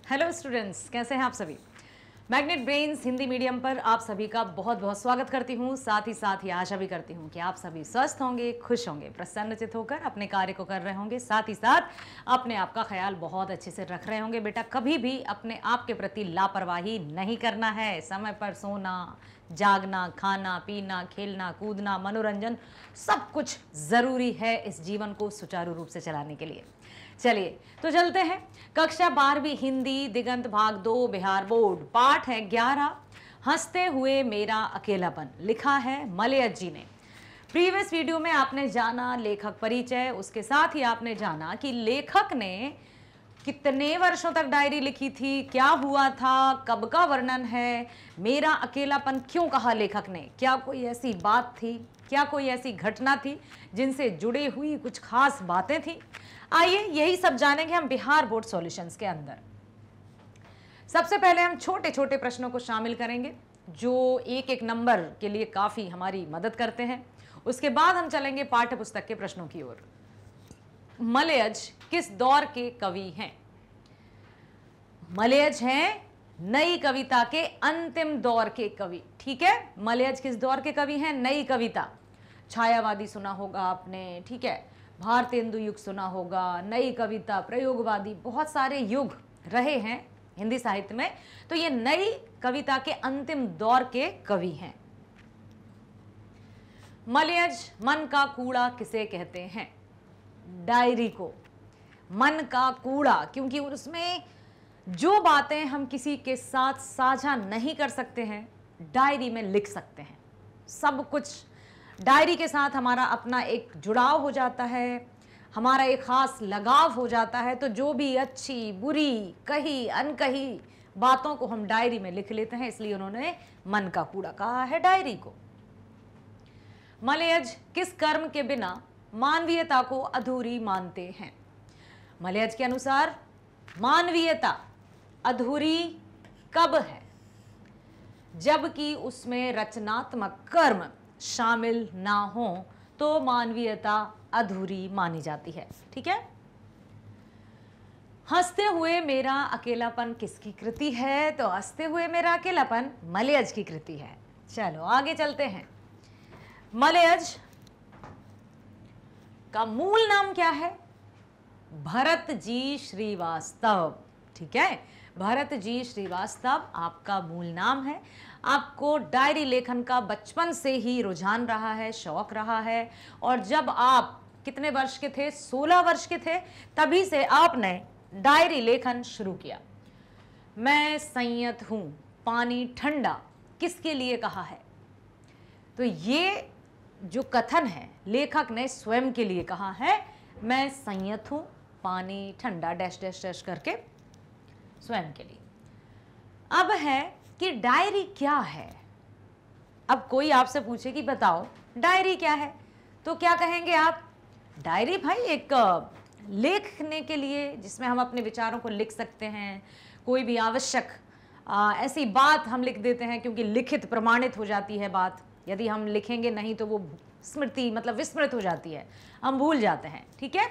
Hello students, कैसे हैं आप सभी। मैग्नेट ब्रेन्स हिंदी मीडियम पर आप सभी का बहुत बहुत स्वागत करती हूँ। साथ ही आशा भी करती हूँ कि आप सभी स्वस्थ होंगे, खुश होंगे, प्रसन्नचित होकर अपने कार्य को कर रहे होंगे। साथ ही साथ अपने आप का ख्याल बहुत अच्छे से रख रहे होंगे। बेटा, कभी भी अपने आप के प्रति लापरवाही नहीं करना है। समय पर सोना, जागना, खाना पीना, खेलना कूदना, मनोरंजन सब कुछ ज़रूरी है इस जीवन को सुचारू रूप से चलाने के लिए। चलिए तो चलते हैं। कक्षा 12वीं हिंदी दिगंत भाग 2 बिहार बोर्ड, पाठ है 11, हंसते हुए मेरा अकेलापन। लिखा है मलयज जी ने। प्रीवियस वीडियो में आपने जाना लेखक परिचय, उसके साथ ही आपने जाना कि लेखक ने कितने वर्षों तक डायरी लिखी थी, क्या हुआ था, कब का वर्णन है, मेरा अकेलापन क्यों कहा लेखक ने, क्या कोई ऐसी बात थी, क्या कोई ऐसी घटना थी जिनसे जुड़ी हुई कुछ खास बातें थी। आइए यही सब जानेंगे हम बिहार बोर्ड सॉल्यूशंस के अंदर। सबसे पहले हम छोटे छोटे प्रश्नों को शामिल करेंगे जो एक एक नंबर के लिए काफी हमारी मदद करते हैं। उसके बाद हम चलेंगे पाठ्य पुस्तक के प्रश्नों की ओर। मलयज किस दौर के कवि हैं? मलयज हैं नई कविता के अंतिम दौर के कवि। ठीक है, मलयज किस दौर के कवि हैं? नई कविता। छायावादी सुना होगा आपने, ठीक है, भारतेंदु युग सुना होगा, नई कविता, प्रयोगवादी, बहुत सारे युग रहे हैं हिंदी साहित्य में। तो ये नई कविता के अंतिम दौर के कवि हैं। मलयज मन का कूड़ा किसे कहते हैं? डायरी को। मन का कूड़ा, क्योंकि उसमें जो बातें हम किसी के साथ साझा नहीं कर सकते हैं डायरी में लिख सकते हैं। सब कुछ डायरी के साथ हमारा अपना एक जुड़ाव हो जाता है, हमारा एक खास लगाव हो जाता है। तो जो भी अच्छी बुरी कही अनकही बातों को हम डायरी में लिख लेते हैं, इसलिए उन्होंने मन का कूड़ा कहा है डायरी को। मलयज किस कर्म के बिना मानवीयता को अधूरी मानते हैं? मलयज के अनुसार मानवीयता अधूरी कब है? जबकि उसमें रचनात्मक कर्म शामिल ना हो तो मानवीयता अधूरी मानी जाती है। ठीक है। हंसते हुए मेरा अकेलापन किसकी कृति है? तो हंसते हुए मेरा अकेलापन मलयज की कृति है। चलो आगे चलते हैं। मलयज का मूल नाम क्या है? भरत जी श्रीवास्तव। ठीक है, भरत जी श्रीवास्तव आपका मूल नाम है। आपको डायरी लेखन का बचपन से ही रुझान रहा है, शौक रहा है, और जब आप कितने वर्ष के थे? 16 वर्ष के थे, तभी से आपने डायरी लेखन शुरू किया। मैं संयत हूं, पानी ठंडा किसके लिए कहा है? तो ये जो कथन है लेखक ने स्वयं के लिए कहा है। मैं संयत हूं, पानी ठंडा डैश डैश डैश करके स्वयं के लिए। अब है कि डायरी क्या है। अब कोई आपसे पूछे कि बताओ डायरी क्या है, तो क्या कहेंगे आप? डायरी भाई एक लिखने के लिए जिसमें हम अपने विचारों को लिख सकते हैं। कोई भी आवश्यक ऐसी बात हम लिख देते हैं, क्योंकि लिखित प्रमाणित हो जाती है बात। यदि हम लिखेंगे नहीं तो वो स्मृति मतलब विस्मृत हो जाती है, हम भूल जाते हैं। ठीक है,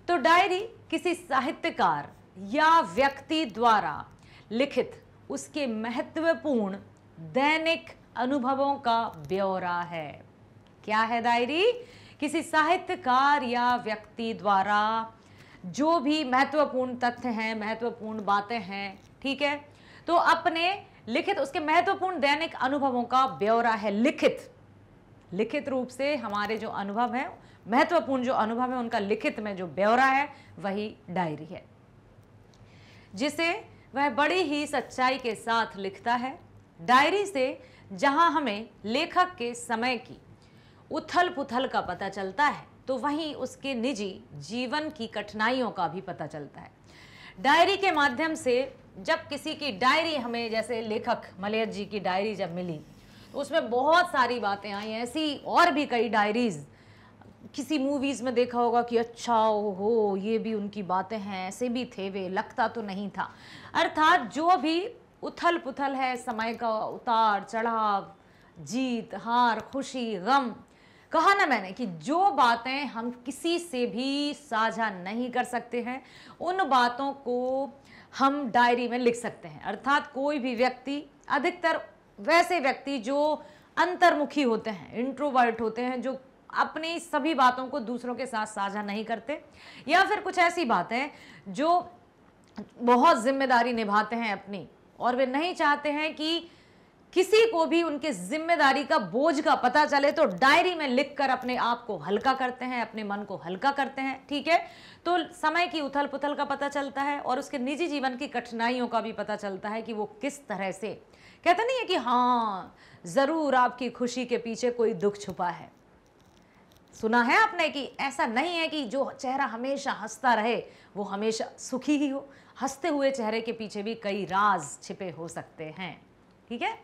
तो डायरी किसी साहित्यकार या व्यक्ति द्वारा लिखित उसके महत्वपूर्ण दैनिक अनुभवों का ब्यौरा है। क्या है डायरी? किसी साहित्यकार या व्यक्ति द्वारा जो भी महत्वपूर्ण तथ्य हैं, महत्वपूर्ण बातें हैं, ठीक है, तो अपने लिखित उसके महत्वपूर्ण दैनिक अनुभवों का ब्यौरा है। लिखित रूप से हमारे जो अनुभव है, महत्वपूर्ण जो अनुभव है, उनका लिखित में जो ब्यौरा है वही डायरी है, जिसे वह बड़ी ही सच्चाई के साथ लिखता है। डायरी से जहां हमें लेखक के समय की उथल पुथल का पता चलता है, तो वहीं उसके निजी जीवन की कठिनाइयों का भी पता चलता है। डायरी के माध्यम से जब किसी की डायरी हमें, जैसे लेखक मलयज जी की डायरी जब मिली, तो उसमें बहुत सारी बातें आई। ऐसी और भी कई डायरीज किसी मूवीज में देखा होगा कि अच्छा हो ये भी उनकी बातें हैं, ऐसे भी थे वे, लगता तो नहीं था। अर्थात जो भी उथल पुथल है, समय का उतार चढ़ाव, जीत हार, खुशी गम, कहा ना मैंने कि जो बातें हम किसी से भी साझा नहीं कर सकते हैं, उन बातों को हम डायरी में लिख सकते हैं। अर्थात कोई भी व्यक्ति, अधिकतर वैसे व्यक्ति जो अंतर्मुखी होते हैं, इंट्रोवर्ट होते हैं, जो अपनी सभी बातों को दूसरों के साथ साझा नहीं करते, या फिर कुछ ऐसी बातें जो बहुत जिम्मेदारी निभाते हैं अपनी, और वे नहीं चाहते हैं कि किसी को भी उनके जिम्मेदारी का बोझ का पता चले, तो डायरी में लिखकर अपने आप को हल्का करते हैं, अपने मन को हल्का करते हैं। ठीक है, तो समय की उथल पुथल का पता चलता है और उसके निजी जीवन की कठिनाइयों का भी पता चलता है कि वो किस तरह से, कहते नहीं है कि हाँ जरूर आपकी खुशी के पीछे कोई दुख छुपा है। सुना है आपने कि ऐसा नहीं है कि जो चेहरा हमेशा हंसता रहे वो हमेशा सुखी ही हो। हंसते हुए चेहरे के पीछे भी कई राज छिपे हो सकते हैं। ठीक है,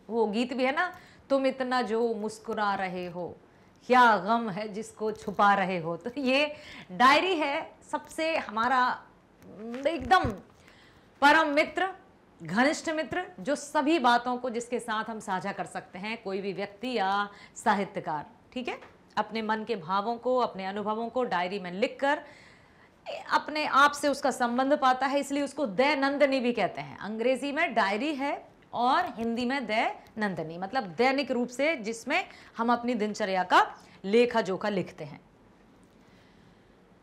वो गीत भी है ना, तुम इतना जो मुस्कुरा रहे हो, क्या गम है जिसको छुपा रहे हो। तो ये डायरी है सबसे हमारा एकदम परम मित्र, घनिष्ठ मित्र, जो सभी बातों को जिसके साथ हम साझा कर सकते हैं, कोई भी व्यक्ति या साहित्यकार। ठीक है, अपने मन के भावों को, अपने अनुभवों को डायरी में लिखकर अपने आप से उसका संबंध पाता है, इसलिए उसको दैनंदिनी भी कहते हैं। अंग्रेजी में डायरी है और हिंदी में दैनंदिनी, मतलब दैनिक रूप से जिसमें हम अपनी दिनचर्या का लेखा जोखा लिखते हैं।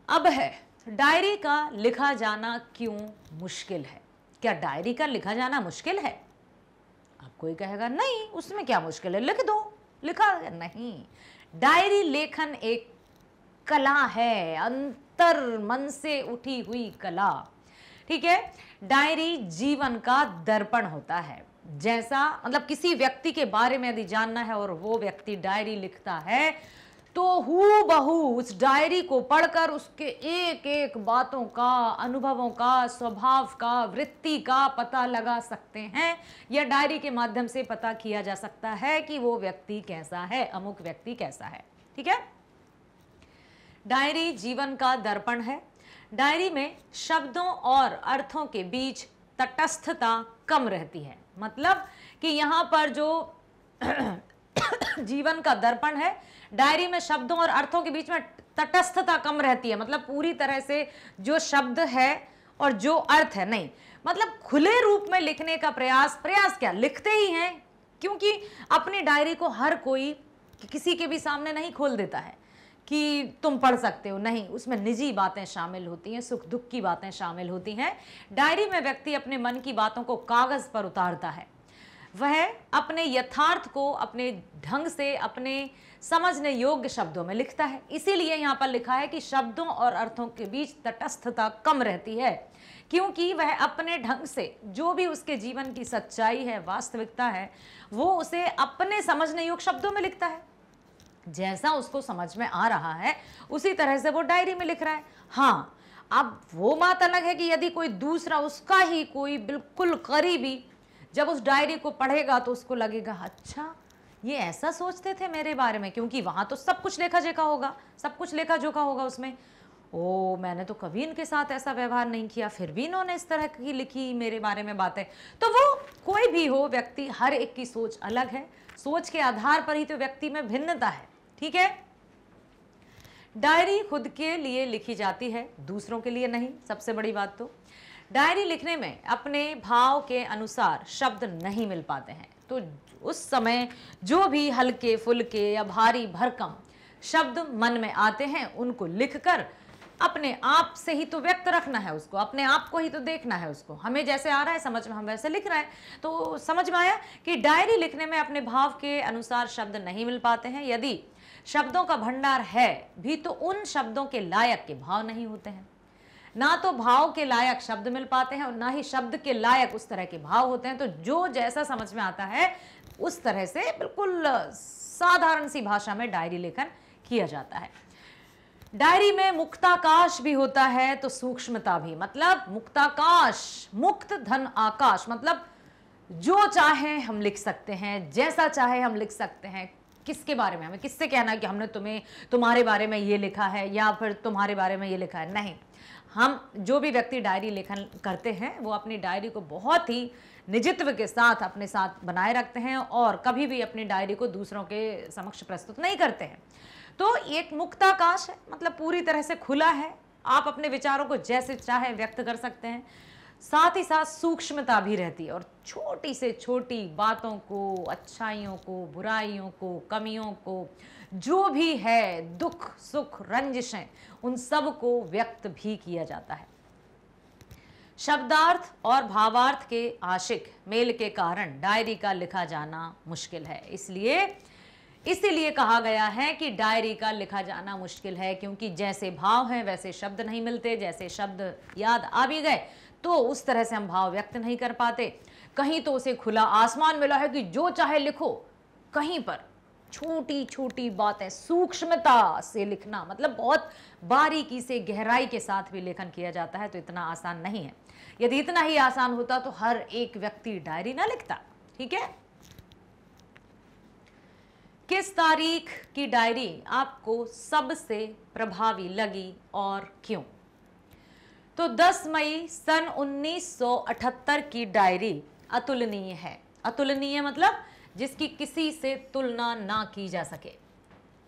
अब है डायरी का लिखा जाना क्यों मुश्किल है। क्या डायरी का लिखा जाना मुश्किल है? अब कोई कहेगा नहीं, उसमें क्या मुश्किल है, लिख दो। लिखा नहीं, डायरी लेखन एक कला है, अंतर मन से उठी हुई कला। ठीक है, डायरी जीवन का दर्पण होता है। जैसा मतलब किसी व्यक्ति के बारे में यदि जानना है और वो व्यक्ति डायरी लिखता है, तो हूबहू उस डायरी को पढ़कर उसके एक एक बातों का, अनुभवों का, स्वभाव का, वृत्ति का पता लगा सकते हैं, या डायरी के माध्यम से पता किया जा सकता है कि वो व्यक्ति कैसा है, अमुक व्यक्ति कैसा है। ठीक है, डायरी जीवन का दर्पण है। डायरी में शब्दों और अर्थों के बीच तटस्थता कम रहती है। मतलब कि यहाँ पर जो जीवन का दर्पण है, डायरी में शब्दों और अर्थों के बीच में तटस्थता कम रहती है। मतलब पूरी तरह से जो शब्द है और जो अर्थ है नहीं, मतलब खुले रूप में लिखने का प्रयास क्या, लिखते ही हैं, क्योंकि अपनी डायरी को हर कोई किसी के भी सामने नहीं खोल देता है कि तुम पढ़ सकते हो, नहीं, उसमें निजी बातें शामिल होती हैं, सुख दुख की बातें शामिल होती हैं। डायरी में व्यक्ति अपने मन की बातों को कागज पर उतारता है, वह अपने यथार्थ को अपने ढंग से, अपने समझने योग्य शब्दों में लिखता है। इसीलिए यहाँ पर लिखा है कि शब्दों और अर्थों के बीच तटस्थता कम रहती है, क्योंकि वह अपने ढंग से जो भी उसके जीवन की सच्चाई है, वास्तविकता है, वो उसे अपने समझने योग्य शब्दों में लिखता है। जैसा उसको समझ में आ रहा है उसी तरह से वो डायरी में लिख रहा है। हाँ, अब वो बात अलग है कि यदि कोई दूसरा, उसका ही कोई बिल्कुल करीबी, जब उस डायरी को पढ़ेगा तो उसको लगेगा अच्छा ये ऐसा सोचते थे मेरे बारे में, क्योंकि वहां तो सब कुछ लेखा जोखा होगा, सब कुछ लेखा जोखा होगा उसमें। ओ, मैंने तो कभी इनके साथ ऐसा व्यवहार नहीं किया, फिर भी इन्होंने इस तरह की लिखी मेरे बारे में बातें। तो वो कोई भी हो व्यक्ति, हर एक की सोच अलग है, सोच के आधार पर ही तो व्यक्ति में भिन्नता है। ठीक है, डायरी खुद के लिए लिखी जाती है, दूसरों के लिए नहीं। सबसे बड़ी बात तो डायरी लिखने में अपने भाव के अनुसार शब्द नहीं मिल पाते हैं, तो उस समय जो भी हल्के फुल्के या भारी भरकम शब्द मन में आते हैं उनको लिखकर अपने आप से ही तो व्यक्त रखना है, उसको अपने आप को ही तो देखना है, उसको हमें जैसे आ रहा है समझ में हम वैसे लिख रहे हैं। तो समझ में आया कि डायरी लिखने में अपने भाव के अनुसार शब्द नहीं मिल पाते हैं। यदि शब्दों का भंडार है भी तो उन शब्दों के लायक के भाव नहीं होते हैं, ना तो भाव के लायक शब्द मिल पाते हैं और ना ही शब्द के लायक उस तरह के भाव होते हैं। तो जो जैसा समझ में आता है उस तरह से बिल्कुल साधारण सी भाषा में डायरी लेखन किया जाता है। डायरी में मुक्ताकाश भी होता है तो सूक्ष्मता भी, मतलब मुक्ताकाश, मुक्त धन आकाश, मतलब जो चाहे हम लिख सकते हैं, जैसा चाहे हम लिख सकते हैं। किसके बारे में, हमें किससे कहना है कि हमने तुम्हारे बारे में ये लिखा है या फिर तुम्हारे बारे में ये लिखा है, नहीं। हम जो भी व्यक्ति डायरी लेखन करते हैं वो अपनी डायरी को बहुत ही निजित्व के साथ अपने साथ बनाए रखते हैं और कभी भी अपनी डायरी को दूसरों के समक्ष प्रस्तुत नहीं करते हैं। तो एक मुक्ताकाश है, मतलब पूरी तरह से खुला है, आप अपने विचारों को जैसे चाहे व्यक्त कर सकते हैं। साथ ही साथ सूक्ष्मता भी रहती है और छोटी से छोटी बातों को, अच्छाइयों को, बुराइयों को, कमियों को, जो भी है, दुख सुख रंजिशें, उन सब को व्यक्त भी किया जाता है। शब्दार्थ और भावार्थ के आशिक मेल के कारण डायरी का लिखा जाना मुश्किल है। इसीलिए कहा गया है कि डायरी का लिखा जाना मुश्किल है, क्योंकि जैसे भाव हैं वैसे शब्द नहीं मिलते। जैसे शब्द याद आ भी गए तो उस तरह से हम भाव व्यक्त नहीं कर पाते। कहीं तो उसे खुला आसमान मिला है कि जो चाहे लिखो, कहीं पर छोटी छोटी बातें सूक्ष्मता से लिखना, मतलब बहुत बारीकी से गहराई के साथ भी लेखन किया जाता है, तो इतना आसान नहीं है। यदि इतना ही आसान होता तो हर एक व्यक्ति डायरी ना लिखता। ठीक है, किस तारीख की डायरी आपको सबसे प्रभावी लगी और क्यों? तो 10 मई सन 1978 की डायरी अतुलनीय है। अतुलनीय मतलब जिसकी किसी से तुलना ना की जा सके।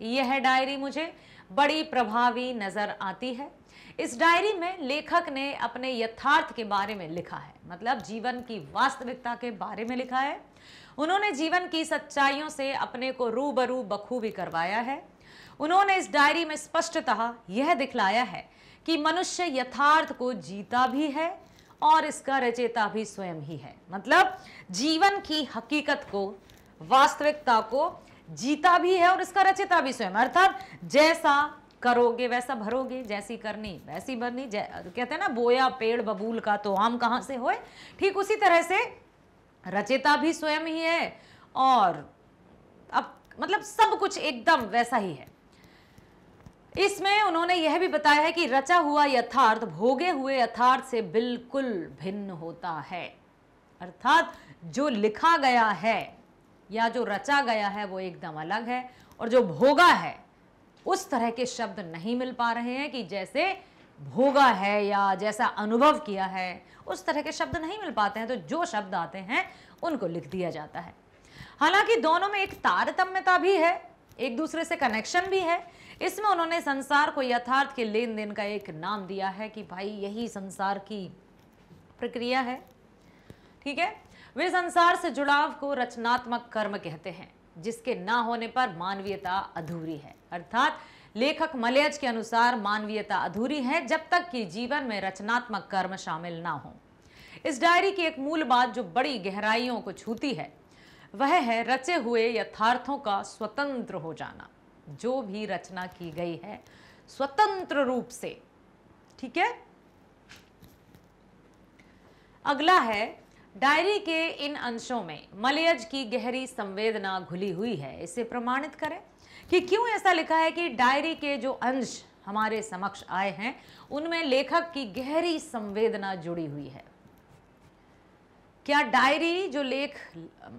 यह डायरी मुझे बड़ी प्रभावी नजर आती है। इस डायरी में लेखक ने अपने यथार्थ के बारे में लिखा है, मतलब जीवन की वास्तविकता के बारे में लिखा है। उन्होंने जीवन की सच्चाइयों से अपने को रूबरू बखूबी करवाया है। उन्होंने इस डायरी में स्पष्टतः यह दिखलाया है कि मनुष्य यथार्थ को जीता भी है और इसका रचयिता भी स्वयं ही है। मतलब जीवन की हकीकत को, वास्तविकता को जीता भी है और इसका रचयिता भी स्वयं। अर्थात जैसा करोगे वैसा भरोगे, जैसी करनी वैसी भरनी। कहते हैं ना, बोया पेड़ बबूल का तो आम कहां से होए। ठीक उसी तरह से रचयिता भी स्वयं ही है और अब मतलब सब कुछ एकदम वैसा ही है। इसमें उन्होंने यह भी बताया है कि रचा हुआ यथार्थ भोगे हुए यथार्थ से बिल्कुल भिन्न होता है। अर्थात जो लिखा गया है या जो रचा गया है वो एकदम अलग है, और जो भोगा है उस तरह के शब्द नहीं मिल पा रहे हैं कि जैसे भोगा है या जैसा अनुभव किया है, उस तरह के शब्द नहीं मिल पाते हैं। तो जो शब्द आते हैं उनको लिख दिया जाता है। हालांकि दोनों में एक तारतम्यता भी है, एक दूसरे से कनेक्शन भी है। इसमें उन्होंने संसार को यथार्थ के लेन देन का एक नाम दिया है कि भाई यही संसार की प्रक्रिया है। ठीक है, वे संसार से जुड़ाव को रचनात्मक कर्म कहते हैं, जिसके ना होने पर मानवीयता अधूरी है। अर्थात लेखक मलयज के अनुसार मानवीयता अधूरी है जब तक कि जीवन में रचनात्मक कर्म शामिल ना हो। इस डायरी की एक मूल बात जो बड़ी गहराइयों को छूती है वह है रचे हुए यथार्थों का स्वतंत्र हो जाना। जो भी रचना की गई है स्वतंत्र रूप से। ठीक है, अगला है, डायरी के इन अंशों में मलयज की गहरी संवेदना घुली हुई है। इसे प्रमाणित करें कि क्यों ऐसा लिखा है कि डायरी के जो अंश हमारे समक्ष आए हैं उनमें लेखक की गहरी संवेदना जुड़ी हुई है। क्या डायरी जो लेख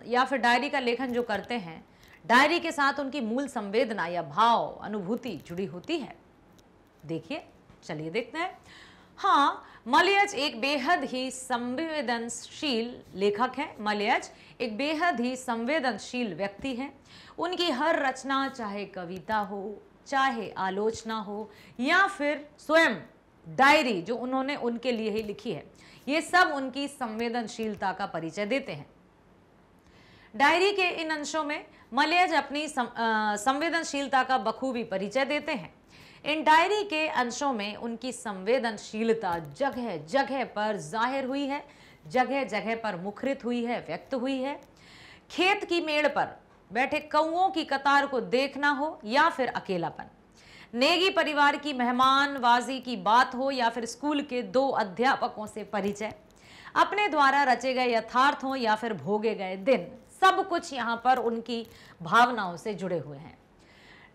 या फिर डायरी का लेखन जो करते हैं, डायरी के साथ उनकी मूल संवेदना या भाव अनुभूति जुड़ी होती है? देखिए, चलिए देखते हैं। हाँ, मलयज एक बेहद ही संवेदनशील लेखक है। मलयज एक बेहद ही संवेदनशील व्यक्ति हैं। उनकी हर रचना, चाहे कविता हो, चाहे आलोचना हो, या फिर स्वयं डायरी जो उन्होंने उनके लिए ही लिखी है, ये सब उनकी संवेदनशीलता का परिचय देते हैं। डायरी के इन अंशों में मलयज अपनी संवेदनशीलता का बखूबी परिचय देते हैं। इन डायरी के अंशों में उनकी संवेदनशीलता जगह जगह पर जाहिर हुई है, जगह जगह पर मुखरित हुई है, व्यक्त हुई है। खेत की मेड़ पर बैठे कौओं की कतार को देखना हो या फिर अकेलापन, नेगी परिवार की मेहमानवाजी की बात हो या फिर स्कूल के 2 अध्यापकों से परिचय, अपने द्वारा रचे गए यथार्थ हो या फिर भोगे गए दिन, सब कुछ यहाँ पर उनकी भावनाओं से जुड़े हुए हैं।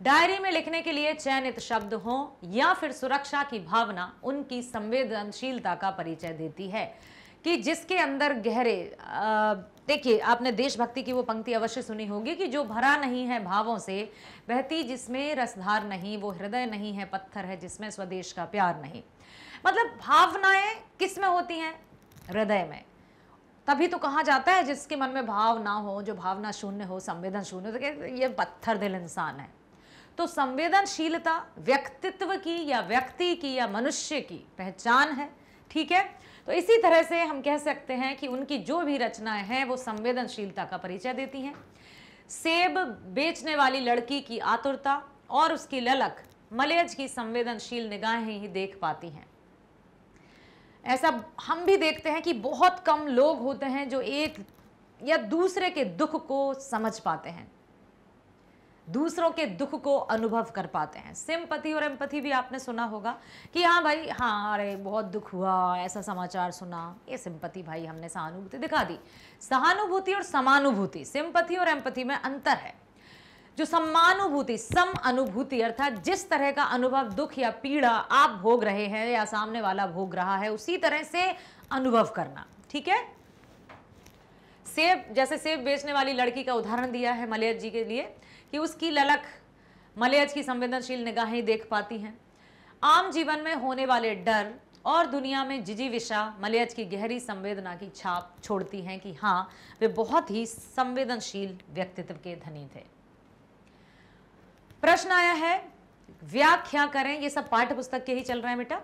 डायरी में लिखने के लिए चयनित शब्द हो या फिर सुरक्षा की भावना उनकी संवेदनशीलता का परिचय देती है कि जिसके अंदर गहरे, देखिए आपने देशभक्ति की वो पंक्ति अवश्य सुनी होगी कि जो भरा नहीं है भावों से, बहती जिसमें रसधार नहीं, वो हृदय नहीं है पत्थर है जिसमें स्वदेश का प्यार नहीं। मतलब भावनाएं किस में होती हैं? हृदय में। तभी तो कहा जाता है जिसके मन में भाव ना हो, जो भावना शून्य हो, संवेदन शून्य, तो ये पत्थर दिल इंसान है। तो संवेदनशीलता व्यक्तित्व की या व्यक्ति की या मनुष्य की पहचान है। ठीक है, तो इसी तरह से हम कह सकते हैं कि उनकी जो भी रचनाएं हैं वो संवेदनशीलता का परिचय देती हैं। सेब बेचने वाली लड़की की आतुरता और उसकी ललक मलयज की संवेदनशील निगाहें ही देख पाती हैं। ऐसा हम भी देखते हैं कि बहुत कम लोग होते हैं जो एक या दूसरे के दुख को समझ पाते हैं, दूसरों के दुख को अनुभव कर पाते हैं। सिंपैथी और एम्पैथी भी आपने सुना होगा कि हाँ भाई, हाँ अरे बहुत दुख हुआ, ऐसा समाचार सुना, ये सिंपैथी भाई, हमने सहानुभूति दिखा दी। सहानुभूति और समानुभूति, सिंपैथी और एम्पैथी में अंतर है। जो समानुभूति, सम अनुभूति अर्थात जिस तरह का अनुभव, दुख या पीड़ा आप भोग रहे हैं या सामने वाला भोग रहा है, उसी तरह से अनुभव करना। ठीक है। सेब, जैसे सेब बेचने वाली लड़की का उदाहरण दिया है मलयज जी के लिए कि उसकी ललक मलयज की संवेदनशील निगाहें देख पाती हैं। आम जीवन में होने वाले डर और दुनिया में जिजीविषा मलयज की गहरी संवेदना की छाप छोड़ती हैं कि हाँ, वे बहुत ही संवेदनशील व्यक्तित्व के धनी थे। प्रश्न आया है, व्याख्या करें। ये सब पाठ्य पुस्तक के ही चल रहे हैं बेटा।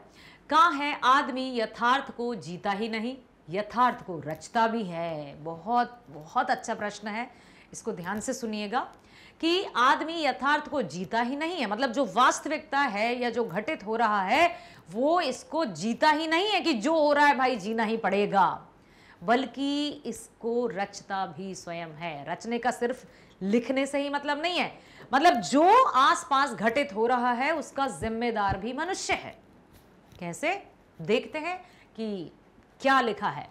कहाँ है आदमी यथार्थ को जीता ही नहीं, यथार्थ को रचता भी है। बहुत बहुत अच्छा प्रश्न है, इसको ध्यान से सुनिएगा कि आदमी यथार्थ को जीता ही नहीं है, मतलब जो वास्तविकता है या जो घटित हो रहा है वो इसको जीता ही नहीं है कि जो हो रहा है भाई जीना ही पड़ेगा, बल्कि इसको रचता भी स्वयं है। रचने का सिर्फ लिखने से ही मतलब नहीं है, मतलब जो आसपास घटित हो रहा है उसका जिम्मेदार भी मनुष्य है। कैसे, देखते हैं कि क्या लिखा है।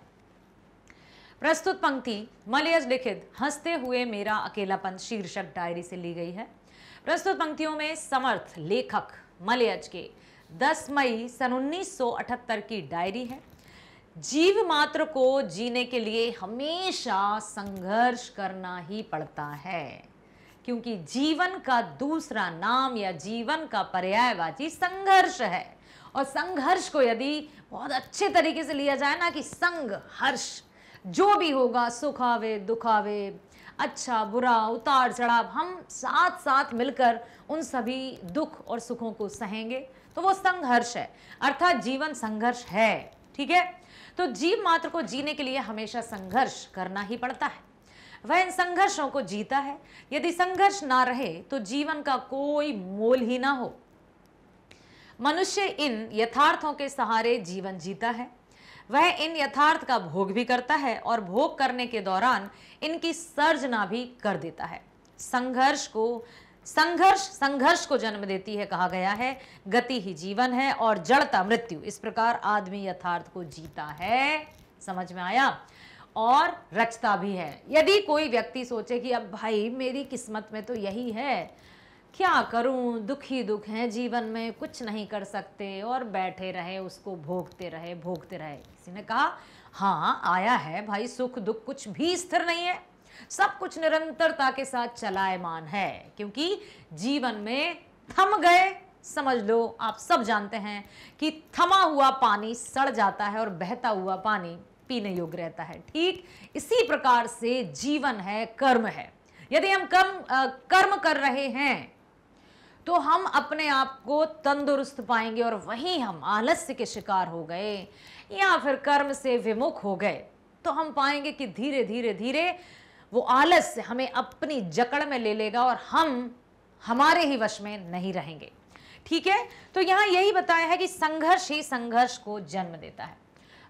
प्रस्तुत पंक्ति मलयज लिखित हंसते हुए मेरा अकेलापन शीर्षक डायरी से ली गई है। प्रस्तुत पंक्तियों में समर्थ लेखक मलयज के 10 मई सन 1978 की डायरी है। जीव मात्र को जीने के लिए हमेशा संघर्ष करना ही पड़ता है, क्योंकि जीवन का दूसरा नाम या जीवन का पर्यायवाची संघर्ष है। और संघर्ष को यदि बहुत अच्छे तरीके से लिया जाए ना, कि संग हर्ष, जो भी होगा, सुख आवे दुख आवे, अच्छा बुरा उतार चढ़ाव, हम साथ साथ मिलकर उन सभी दुख और सुखों को सहेंगे, तो वो संघर्ष है, अर्थात जीवन संघर्ष है। ठीक है। तो जीव मात्र को जीने के लिए हमेशा संघर्ष करना ही पड़ता है। वह इन संघर्षों को जीता है। यदि संघर्ष ना रहे तो जीवन का कोई मोल ही ना हो। मनुष्य इन यथार्थों के सहारे जीवन जीता है। वह इन यथार्थ का भोग भी करता है और भोग करने के दौरान इनकी सर्जना भी कर देता है। संघर्ष को जन्म देती है, कहा गया है। गति ही जीवन है और जड़ता मृत्यु। इस प्रकार आदमी यथार्थ को जीता है, समझ में आया, और रचता भी है। यदि कोई व्यक्ति सोचे कि अब भाई मेरी किस्मत में तो यही है, क्या करूं, दुखी दुख है जीवन में, कुछ नहीं कर सकते, और बैठे रहे, उसको भोगते रहे। किसी ने कहा हाँ आया है भाई, सुख दुख कुछ भी स्थिर नहीं है, सब कुछ निरंतरता के साथ चलायमान है, क्योंकि जीवन में थम गए, समझ लो आप सब जानते हैं कि थमा हुआ पानी सड़ जाता है और बहता हुआ पानी पीने योग्य रहता है। ठीक इसी प्रकार से जीवन है, कर्म है। यदि हम कर्म कर रहे हैं तो हम अपने आप को तंदुरुस्त पाएंगे, और वहीं हम आलस्य के शिकार हो गए या फिर कर्म से विमुख हो गए तो हम पाएंगे कि धीरे धीरे धीरे वो आलस्य हमें अपनी जकड़ में ले लेगा और हम हमारे ही वश में नहीं रहेंगे। ठीक है। तो यहाँ यही बताया है कि संघर्ष ही संघर्ष को जन्म देता है।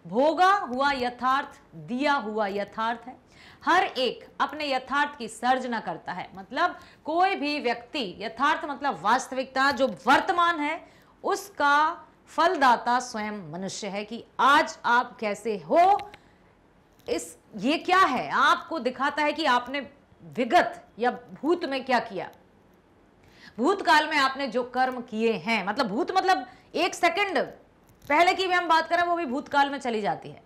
भोगा हुआ यथार्थ दिया हुआ यथार्थ है। हर एक अपने यथार्थ की सर्जना करता है, मतलब कोई भी व्यक्ति, यथार्थ मतलब वास्तविकता जो वर्तमान है, उसका फलदाता स्वयं मनुष्य है कि आज आप कैसे हो, ये क्या है, आपको दिखाता है कि आपने विगत या भूत में क्या किया। भूतकाल में आपने जो कर्म किए हैं, मतलब भूत मतलब एक सेकंड पहले की भी हम बात करें वो भी भूतकाल में चली जाती है।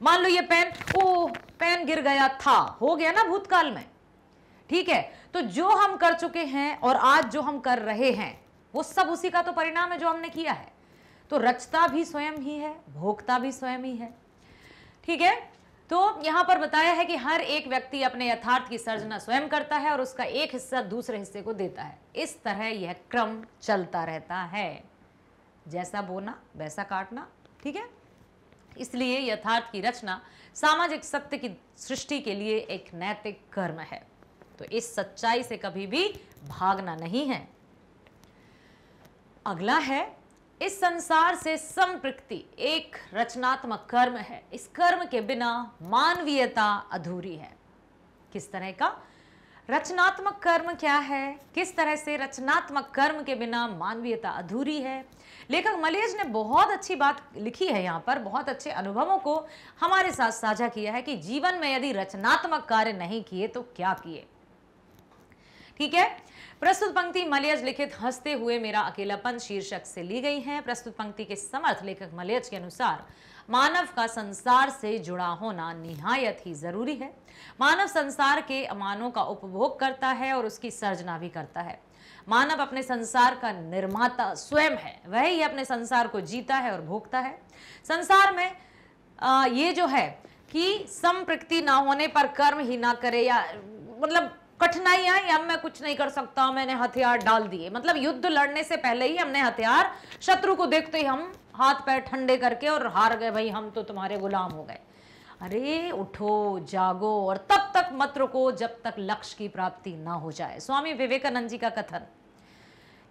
मान लो ये पेन गिर गया था, हो गया ना भूतकाल में। ठीक है। तो जो हम कर चुके हैं और आज जो हम कर रहे हैं वो सब उसी का तो परिणाम है जो हमने किया है। तो रचता भी स्वयं ही है, भोगता भी स्वयं ही है। ठीक है। तो यहां पर बताया है कि हर एक व्यक्ति अपने यथार्थ की सर्जना स्वयं करता है और उसका एक हिस्सा दूसरे हिस्से को देता है। इस तरह यह क्रम चलता रहता है, जैसा बोना वैसा काटना। ठीक है। इसलिए यथार्थ की रचना सामाजिक सत्य की सृष्टि के लिए एक नैतिक कर्म है। तो इस सच्चाई से कभी भी भागना नहीं है। अगला है, इस संसार से संपृक्ति एक रचनात्मक कर्म है। इस कर्म के बिना मानवीयता अधूरी है। किस तरह का रचनात्मक कर्म क्या है? किस तरह से रचनात्मक कर्म के बिना मानवीयता अधूरी है? लेखक मलेज ने बहुत अच्छी बात लिखी है यहाँ पर, बहुत अच्छे अनुभवों को हमारे साथ साझा किया है कि जीवन में यदि रचनात्मक कार्य नहीं किए तो क्या किए। ठीक है, प्रस्तुत पंक्ति मलेज लिखित हंसते हुए मेरा अकेलापन शीर्षक से ली गई है। प्रस्तुत पंक्ति के समर्थ लेखक मलेज के अनुसार मानव का संसार से जुड़ा होना निहायत ही जरूरी है। मानव संसार के अमानों का उपभोग करता है और उसकी सर्जना भी करता है। मानव अपने संसार का निर्माता स्वयं है, वह ही अपने संसार को जीता है और भोगता है। संसार में ये जो है कि संपृक्ति ना होने पर कर्म ही ना करे, या मतलब कठिनाई आई, अब मैं कुछ नहीं कर सकता, मैंने हथियार डाल दिए। मतलब युद्ध लड़ने से पहले ही हमने हथियार, शत्रु को देखते ही हम हाथ पैर ठंडे करके और हार गए, भाई हम तो तुम्हारे गुलाम हो गए। अरे उठो, जागो और तब तक मत रुको जब तक लक्ष्य की प्राप्ति ना हो जाए। स्वामी विवेकानंद जी का कथन,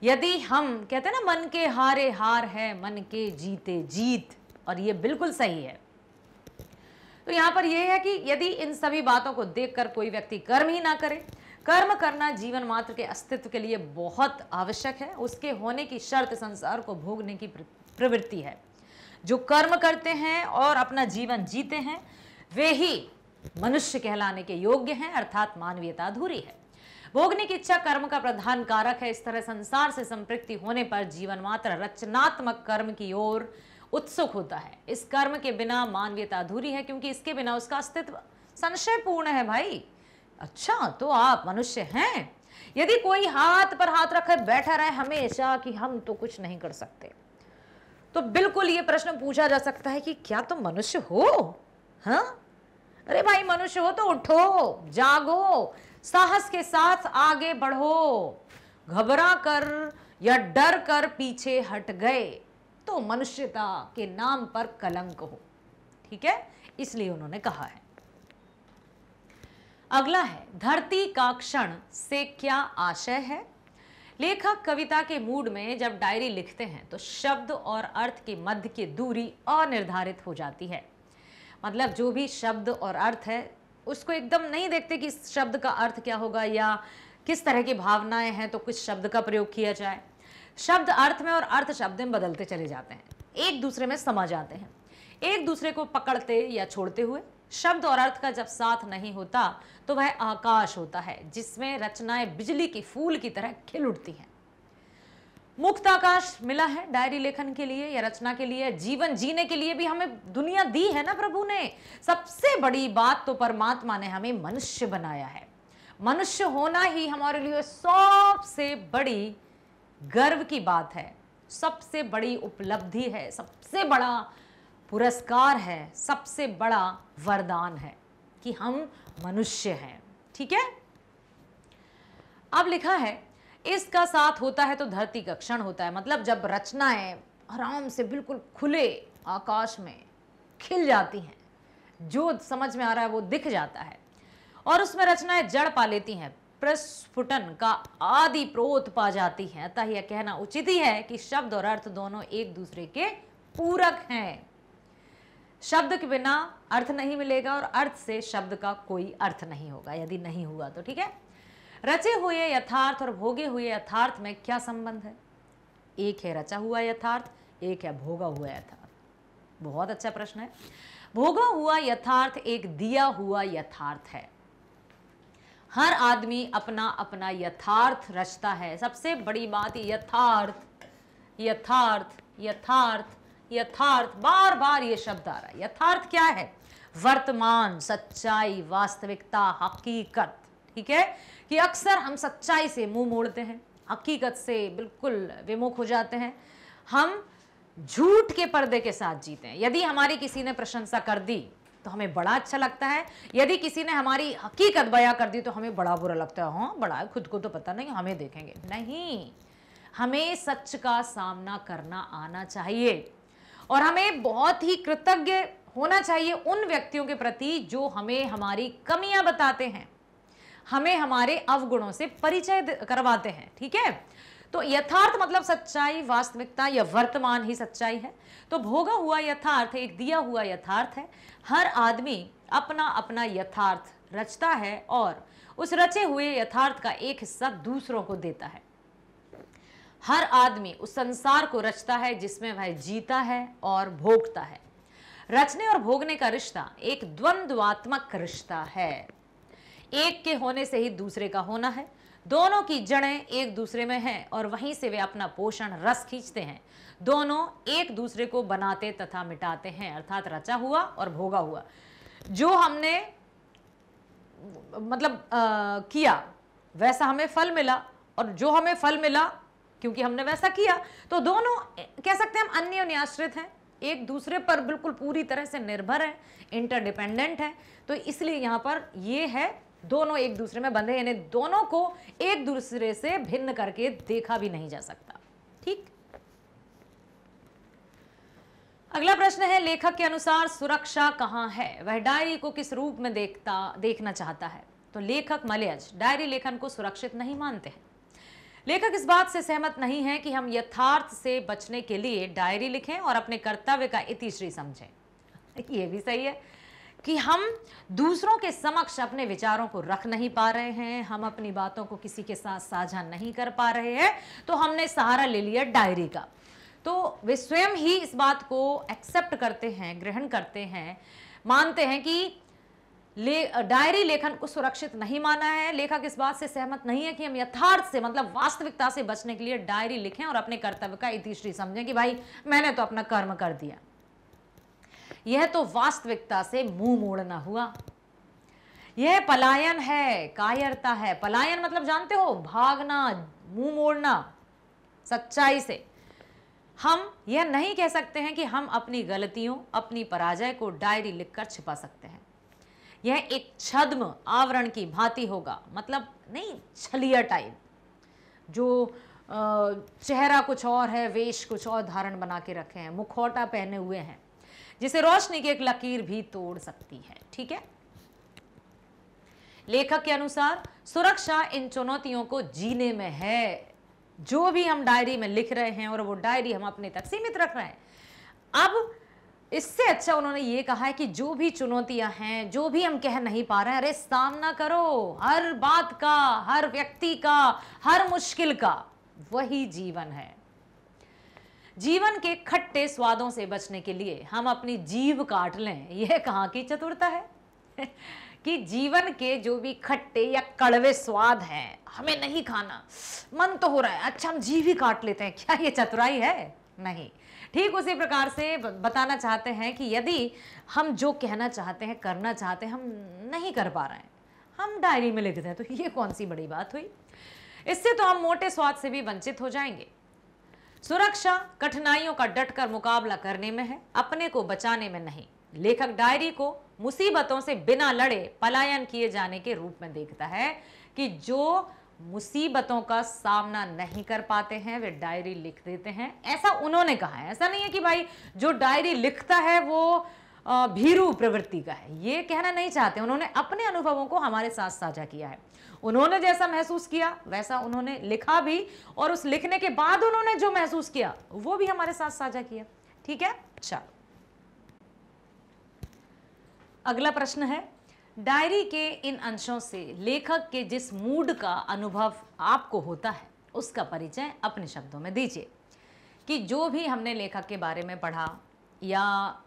यदि हम कहते हैं ना मन के हारे हार है, मन के जीते जीत, और ये बिल्कुल सही है। तो यहाँ पर यह है कि यदि इन सभी बातों को देखकर कोई व्यक्ति कर्म ही ना करे, कर्म करना जीवन मात्र के अस्तित्व के लिए बहुत आवश्यक है। उसके होने की शर्त संसार को भोगने की प्रवृत्ति है। जो कर्म करते हैं और अपना जीवन जीते हैं वे ही मनुष्य कहलाने के योग्य हैं, अर्थात मानवीयता अधूरी है। भोगने की इच्छा कर्म का प्रधान कारक है। इस तरह संसार से संपृक्ति होने पर जीवन मात्र रचनात्मक कर्म की ओर उत्सुक होता है। इस कर्म के बिना मानवीयता अधूरी है, क्योंकि इसके बिना उसका अस्तित्व संशयपूर्ण है। भाई अच्छा, तो आप मनुष्य हैं? यदि कोई हाथ पर हाथ रखे बैठा रहे हमेशा कि हम तो कुछ नहीं कर सकते, तो बिल्कुल ये प्रश्न पूछा जा सकता है कि क्या तुम मनुष्य हो? हाँ, अरे भाई मनुष्य हो तो उठो, जागो, साहस के साथ आगे बढ़ो। घबरा कर या डर कर पीछे हट गए तो मनुष्यता के नाम पर कलंक हो। ठीक है, इसलिए उन्होंने कहा है। अगला है, धरती का क्षण से क्या आशय है? लेखक कविता के मूड में जब डायरी लिखते हैं तो शब्द और अर्थ के मध्य की दूरी अनिर्धारित हो जाती है। मतलब जो भी शब्द और अर्थ है उसको एकदम नहीं देखते कि इस शब्द का अर्थ क्या होगा या किस तरह की भावनाएं हैं तो कुछ शब्द का प्रयोग किया जाए। शब्द अर्थ में और अर्थ शब्द में बदलते चले जाते हैं, एक दूसरे में समा जाते हैं, एक दूसरे को पकड़ते या छोड़ते हुए। शब्द और अर्थ का जब साथ नहीं होता तो वह आकाश होता है जिसमें रचनाएं बिजली की फूल की तरह खिल उठती हैं। मुक्त आकाश मिला है डायरी लेखन के लिए या रचना के लिए, जीवन जीने के लिए भी हमें दुनिया दी है ना प्रभु ने। सबसे बड़ी बात तो परमात्मा ने हमें मनुष्य बनाया है। मनुष्य होना ही हमारे लिए सबसे बड़ी गर्व की बात है, सबसे बड़ी उपलब्धि है, सबसे बड़ा पुरस्कार है, सबसे बड़ा वरदान है कि हम मनुष्य हैं। ठीक है, अब लिखा है इसका साथ होता है तो धरती का क्षण होता है। मतलब जब रचनाएं आराम से बिल्कुल खुले आकाश में खिल जाती हैं, जो समझ में आ रहा है वो दिख जाता है और उसमें रचनाएं जड़ पा लेती हैं, प्रस्फुटन का आदि प्रोत पा जाती हैं। अतः यह कहना उचित ही है कि शब्द और अर्थ दोनों एक दूसरे के पूरक हैं। शब्द के बिना अर्थ नहीं मिलेगा और अर्थ से शब्द का कोई अर्थ नहीं होगा, यदि नहीं हुआ तो। ठीक है, रचे हुए यथार्थ और भोगे हुए यथार्थ में क्या संबंध है? एक है रचा हुआ यथार्थ, एक है भोगा हुआ यथार्थ। बहुत अच्छा प्रश्न है। भोगा हुआ यथार्थ एक दिया हुआ यथार्थ है। हर आदमी अपना अपना यथार्थ रचता है। सबसे बड़ी बात यथार्थ यथार्थ यथार्थ यथार्थ, बार बार ये शब्द आ रहा है। यथार्थ क्या है? वर्तमान, सच्चाई, वास्तविकता, हकीकत। ठीक है, कि अक्सर हम सच्चाई से मुंह मोड़ते हैं, हकीकत से बिल्कुल विमुख हो जाते हैं। हम झूठ के पर्दे के साथ जीते हैं। यदि हमारी किसी ने प्रशंसा कर दी तो हमें बड़ा अच्छा लगता है, यदि किसी ने हमारी हकीकत बयां कर दी तो हमें बड़ा बुरा लगता है। हाँ बड़ा है, खुद को तो पता नहीं, हमें देखेंगे। नहीं, हमें सच का सामना करना आना चाहिए और हमें बहुत ही कृतज्ञ होना चाहिए उन व्यक्तियों के प्रति जो हमें हमारी कमियां बताते हैं, हमें हमारे अवगुणों से परिचय करवाते हैं। ठीक है, तो यथार्थ मतलब सच्चाई, वास्तविकता या वर्तमान ही सच्चाई है। तो भोगा हुआ यथार्थ एक दिया हुआ यथार्थ है। हर आदमी अपना अपना यथार्थ रचता है और उस रचे हुए यथार्थ का एक हिस्सा दूसरों को देता है। हर आदमी उस संसार को रचता है जिसमें वह जीता है और भोगता है। रचने और भोगने का रिश्ता एक द्वंद्वात्मक रिश्ता है। एक के होने से ही दूसरे का होना है। दोनों की जड़ें एक दूसरे में हैं और वहीं से वे अपना पोषण रस खींचते हैं। दोनों एक दूसरे को बनाते तथा मिटाते हैं, अर्थात रचा हुआ और भोगा हुआ। जो हमने मतलब किया वैसा हमें फल मिला, और जो हमें फल मिला क्योंकि हमने वैसा किया, तो दोनों कह सकते हैं हम अन्योन्य आश्रित हैं, एक दूसरे पर बिल्कुल पूरी तरह से निर्भर हैं, इंटरडिपेंडेंट हैं। तो इसलिए यहां पर ये है दोनों एक दूसरे में बंधे, यानी दोनों को एक दूसरे से भिन्न करके देखा भी नहीं जा सकता। ठीक, अगला प्रश्न है, लेखक के अनुसार सुरक्षा कहां है? वह डायरी को किस रूप में देखना चाहता है? तो लेखक मलयज डायरी लेखन को सुरक्षित नहीं मानते हैं। लेखक इस बात से सहमत नहीं है कि हम यथार्थ से बचने के लिए डायरी लिखें और अपने कर्तव्य का इतिश्री समझें। ये भी सही है कि हम दूसरों के समक्ष अपने विचारों को रख नहीं पा रहे हैं, हम अपनी बातों को किसी के साथ साझा नहीं कर पा रहे हैं, तो हमने सहारा ले लिया डायरी का। तो वे स्वयं ही इस बात को एक्सेप्ट करते हैं, ग्रहण करते हैं, मानते हैं कि डायरी लेखन को सुरक्षित नहीं माना है। लेखक इस बात से सहमत नहीं है कि हम यथार्थ से मतलब वास्तविकता से बचने के लिए डायरी लिखें और अपने कर्तव्य का इतिश्री समझें कि भाई मैंने तो अपना कर्म कर दिया। यह तो वास्तविकता से मुंह मोड़ना हुआ, यह पलायन है, कायरता है। पलायन मतलब जानते हो, भागना, मुंह मोड़ना सच्चाई से। हम यह नहीं कह सकते हैं कि हम अपनी गलतियों, अपनी पराजय को डायरी लिखकर छिपा सकते हैं। यह एक छद्म आवरण की भांति होगा, मतलब नहीं छलिया टाइप, जो चेहरा कुछ और है, वेश कुछ और धारण बना के रखे हैं, मुखौटा पहने हुए हैं, जिसे रोशनी की एक लकीर भी तोड़ सकती है। ठीक है, लेखक के अनुसार सुरक्षा इन चुनौतियों को जीने में है। जो भी हम डायरी में लिख रहे हैं और वो डायरी हम अपने तक सीमित रख रहे हैं। अब इससे अच्छा उन्होंने ये कहा है कि जो भी चुनौतियां हैं, जो भी हम कह नहीं पा रहे हैं, अरे सामना करो हर बात का, हर व्यक्ति का, हर मुश्किल का। वही जीवन है। जीवन के खट्टे स्वादों से बचने के लिए हम अपनी जीभ काट लें। यह कहाँ की चतुरता है कि जीवन के जो भी खट्टे या कड़वे स्वाद हैं हमें नहीं खाना, मन तो हो रहा है, अच्छा हम जीभ ही काट लेते हैं। क्या ये चतुराई है? नहीं। ठीक उसी प्रकार से बताना चाहते हैं कि यदि हम जो कहना चाहते हैं, करना चाहते हैं, हम नहीं कर पा रहे हैं, हम डायरी में लिख दें, तो ये कौन सी बड़ी बात हुई? इससे तो हम मोटे स्वाद से भी वंचित हो जाएंगे। सुरक्षा कठिनाइयों का डटकर मुकाबला करने में है, अपने को बचाने में नहीं। लेखक डायरी को मुसीबतों से बिना लड़े पलायन किए जाने के रूप में देखता है कि जो मुसीबतों का सामना नहीं कर पाते हैं वे डायरी लिख देते हैं। ऐसा उन्होंने कहा है, ऐसा नहीं है कि भाई जो डायरी लिखता है वो भीरू प्रवृत्ति का है, ये कहना नहीं चाहते। उन्होंने अपने अनुभवों को हमारे साथ साझा किया है। उन्होंने जैसा महसूस किया वैसा उन्होंने लिखा भी, और उस लिखने के बाद उन्होंने जो महसूस किया वो भी हमारे साथ साझा किया। ठीक है, चलो अगला प्रश्न है, डायरी के इन अंशों से लेखक के जिस मूड का अनुभव आपको होता है उसका परिचय अपने शब्दों में दीजिए। कि जो भी हमने लेखक के बारे में पढ़ा या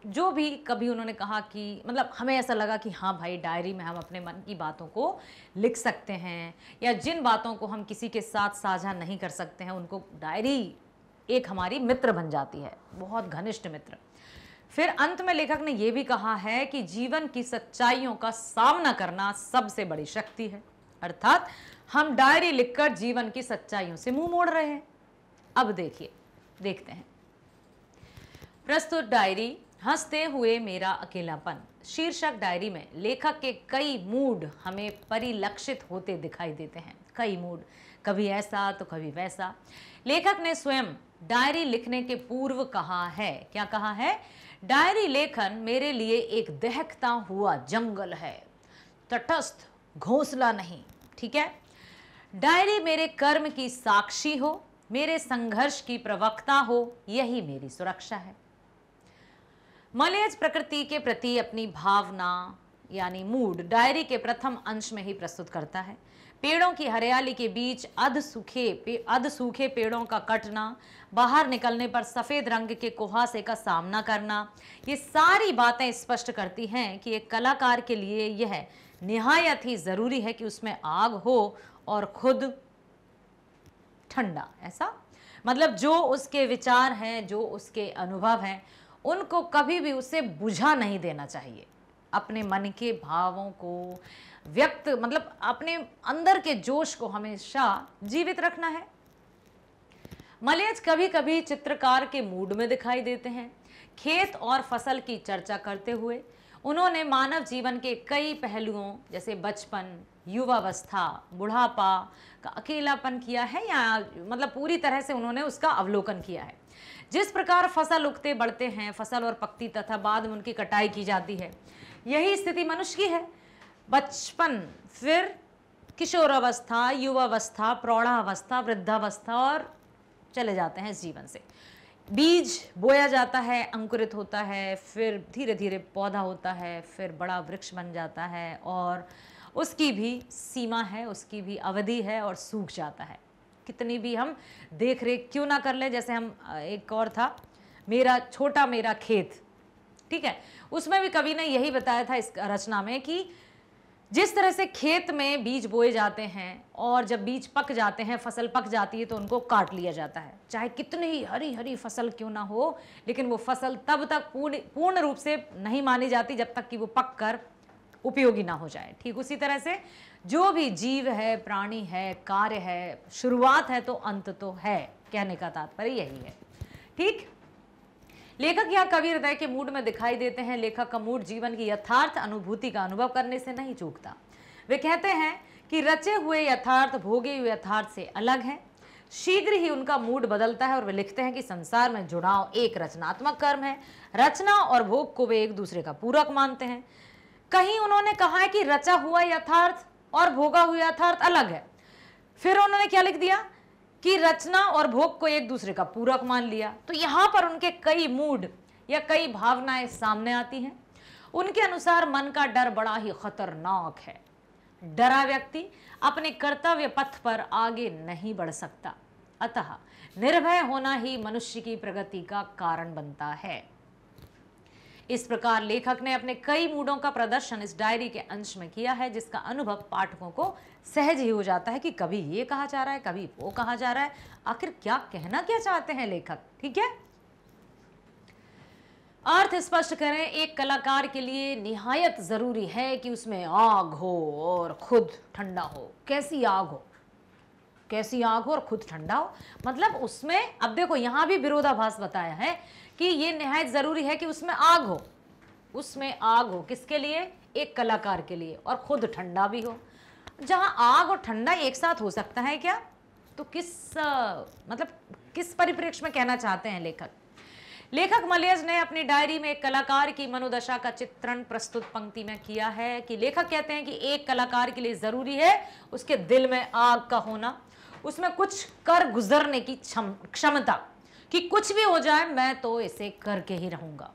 जो भी कभी उन्होंने कहा कि मतलब हमें ऐसा लगा कि हाँ भाई डायरी में हम अपने मन की बातों को लिख सकते हैं, या जिन बातों को हम किसी के साथ साझा नहीं कर सकते हैं उनको डायरी एक हमारी मित्र बन जाती है, बहुत घनिष्ठ मित्र। फिर अंत में लेखक ने यह भी कहा है कि जीवन की सच्चाइयों का सामना करना सबसे बड़ी शक्ति है, अर्थात हम डायरी लिखकर जीवन की सच्चाइयों से मुंह मोड़ रहे हैं। अब देखते हैं प्रस्तुत डायरी हंसते हुए मेरा अकेलापन शीर्षक डायरी में लेखक के कई मूड हमें परिलक्षित होते दिखाई देते हैं। कई मूड, कभी ऐसा तो कभी वैसा। लेखक ने स्वयं डायरी लिखने के पूर्व कहा है, क्या कहा है? डायरी लेखन मेरे लिए एक दहकता हुआ जंगल है, तटस्थ घोंसला नहीं। ठीक है, डायरी मेरे कर्म की साक्षी हो, मेरे संघर्ष की प्रवक्ता हो, यही मेरी सुरक्षा है। मलयज प्रकृति के प्रति अपनी भावना यानी मूड डायरी के प्रथम अंश में ही प्रस्तुत करता है। पेड़ों की हरियाली के बीच अध सूखे पेड़ों का कटना, बाहर निकलने पर सफेद रंग के कुहासे का सामना करना, ये सारी बातें स्पष्ट करती हैं कि एक कलाकार के लिए यह निहायत ही जरूरी है कि उसमें आग हो और खुद ठंडा। ऐसा मतलब जो उसके विचार हैं, जो उसके अनुभव हैं, उनको कभी भी उसे बुझा नहीं देना चाहिए। अपने मन के भावों को व्यक्त मतलब अपने अंदर के जोश को हमेशा जीवित रखना है। मलयज कभी कभी चित्रकार के मूड में दिखाई देते हैं। खेत और फसल की चर्चा करते हुए उन्होंने मानव जीवन के कई पहलुओं जैसे बचपन, युवावस्था, बुढ़ापा का अकेलापन किया है, या मतलब पूरी तरह से उन्होंने उसका अवलोकन किया है। जिस प्रकार फसल उगते बढ़ते हैं, फसल और पकती तथा बाद में उनकी कटाई की जाती है, यही स्थिति मनुष्य की है। बचपन, फिर किशोरावस्था, युवावस्था, प्रौढ़ावस्था, वृद्धावस्था और चले जाते हैं इस जीवन से। बीज बोया जाता है, अंकुरित होता है, फिर धीरे धीरे पौधा होता है, फिर बड़ा वृक्ष बन जाता है और उसकी भी सीमा है, उसकी भी अवधि है और सूख जाता है। कितनी भी हम देख रेख क्यों ना कर ले, जैसे हम एक और था मेरा खेत, ठीक है, उसमें भी कवि ने यही बताया था इस रचना में कि जिस तरह से खेत में बीज बोए जाते हैं और जब बीज पक जाते हैं, फसल पक जाती है तो उनको काट लिया जाता है। चाहे कितनी ही हरी हरी फसल क्यों ना हो, लेकिन वो फसल तब तक पूर्ण रूप से नहीं मानी जाती जब तक कि वो पक कर उपयोगी ना हो जाए। ठीक उसी तरह से जो भी जीव है, प्राणी है, कार्य है, शुरुआत है तो अंत तो है, कहने का तात्पर्य यही है। ठीक, लेखक यहाँ कवि हृदय के मूड में दिखाई देते हैं। लेखक का मूड जीवन की यथार्थ अनुभूति का अनुभव करने से नहीं चूकता। वे कहते हैं कि रचे हुए यथार्थ भोगे हुए यथार्थ से अलग है। शीघ्र ही उनका मूड बदलता है और वे लिखते हैं कि संसार में जुड़ाव एक रचनात्मक कर्म है। रचना और भोग को वे एक दूसरे का पूरक मानते हैं। कहीं उन्होंने कहा है कि रचा हुआ यथार्थ और भोगा हुआ यथार्थ अलग है। फिर उन्होंने क्या लिख दिया कि रचना और भोग को एक दूसरे का पूरक मान लिया। तो यहां पर उनके कई मूड या कई भावनाएं सामने आती हैं। उनके अनुसार मन का डर बड़ा ही खतरनाक है। डरा व्यक्ति अपने कर्तव्य पथ पर आगे नहीं बढ़ सकता। अतः निर्भय होना ही मनुष्य की प्रगति का कारण बनता है। इस प्रकार लेखक ने अपने कई मूडों का प्रदर्शन इस डायरी के अंश में किया है, जिसका अनुभव पाठकों को सहज ही हो जाता है कि कभी ये कहा जा रहा है, कभी वो कहा जा रहा है, आखिर क्या कहना क्या चाहते हैं लेखक। ठीक है, अर्थ स्पष्ट करें। एक कलाकार के लिए निहायत जरूरी है कि उसमें आग हो और खुद ठंडा हो। कैसी आग हो? कैसी आग हो और खुद ठंडा हो, मतलब उसमें, अब देखो यहां भी विरोधाभास बताया है कि ये निहायत जरूरी है कि उसमें आग हो। उसमें आग हो किसके लिए? एक कलाकार के लिए, और खुद ठंडा भी हो। जहां आग और ठंडा एक साथ हो सकता है क्या? तो किस परिप्रेक्ष्य में कहना चाहते हैं लेखक? लेखक मलयज ने अपनी डायरी में एक कलाकार की मनोदशा का चित्रण प्रस्तुत पंक्ति में किया है कि लेखक कहते हैं कि एक कलाकार के लिए जरूरी है उसके दिल में आग का होना, उसमें कुछ कर गुजरने की क्षमता, कि कुछ भी हो जाए मैं तो इसे करके ही रहूंगा।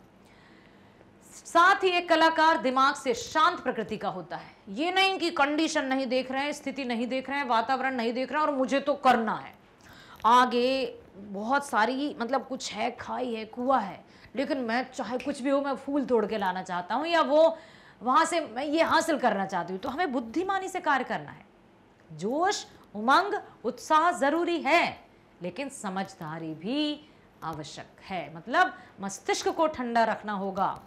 साथ ही एक कलाकार दिमाग से शांत प्रकृति का होता है। ये नहीं कि कंडीशन नहीं देख रहे हैं, स्थिति नहीं देख रहे हैं, वातावरण नहीं देख रहे हैं और मुझे तो करना है। आगे बहुत सारी मतलब कुछ है, खाई है, कुआं है, लेकिन मैं चाहे कुछ भी हो मैं फूल तोड़ के लाना चाहता हूं, या वो वहां से मैं ये हासिल करना चाहती हूँ। तो हमें बुद्धिमानी से कार्य करना है। जोश, उमंग, उत्साह जरूरी है, लेकिन समझदारी भी आवश्यक है। मतलब मस्तिष्क को ठंडा रखना होगा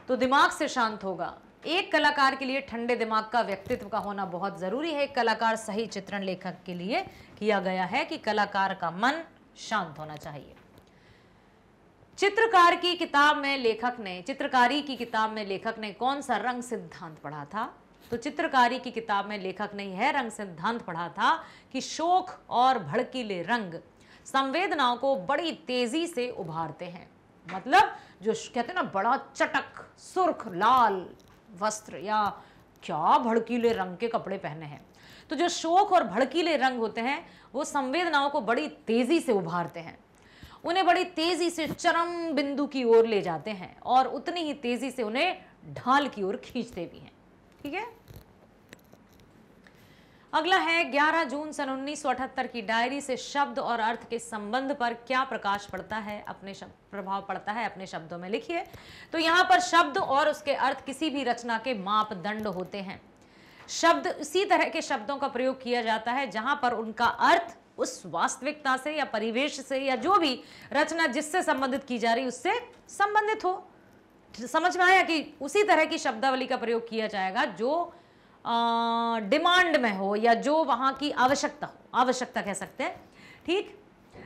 तो दिमाग से शांत होगा। एक कलाकार के लिए ठंडे दिमाग का, व्यक्तित्व का होना बहुत जरूरी है। एक कलाकार सही चित्रण लेखक के लिए किया गया है कि कलाकार का मन शांत होना चाहिए। चित्रकारी की किताब में लेखक ने कौन सा रंग सिद्धांत पढ़ा था? तो चित्रकारी की किताब में लेखक ने यह रंग सिद्धांत पढ़ा था कि शोक और भड़कीले रंग संवेदनाओं को बड़ी तेजी से उभारते हैं। मतलब जो कहते हैं ना, बड़ा चटक सुर्ख लाल वस्त्र या क्या भड़कीले रंग के कपड़े पहने हैं, तो जो शोक और भड़कीले रंग होते हैं वो संवेदनाओं को बड़ी तेजी से उभारते हैं, उन्हें बड़ी तेजी से चरम बिंदु की ओर ले जाते हैं और उतनी ही तेजी से उन्हें ढाल की ओर खींचते भी हैं। ठीक है। अगला है 11 जून सन 1978 की डायरी से शब्द और अर्थ के संबंध पर क्या प्रकाश पड़ता है, अपने प्रभाव पड़ता है, अपने शब्दों में लिखिए। तो यहां पर शब्द और उसके अर्थ किसी भी रचना के मापदंड होते हैं। शब्द इसी तरह के शब्दों का प्रयोग किया जाता है जहां पर उनका अर्थ उस वास्तविकता से या परिवेश से या जो भी रचना जिससे संबंधित की जा रही उससे संबंधित हो। समझ में आया कि उसी तरह की शब्दावली का प्रयोग किया जाएगा जो डिमांड में हो या जो वहां की आवश्यकता हो, आवश्यकता कह सकते हैं। ठीक।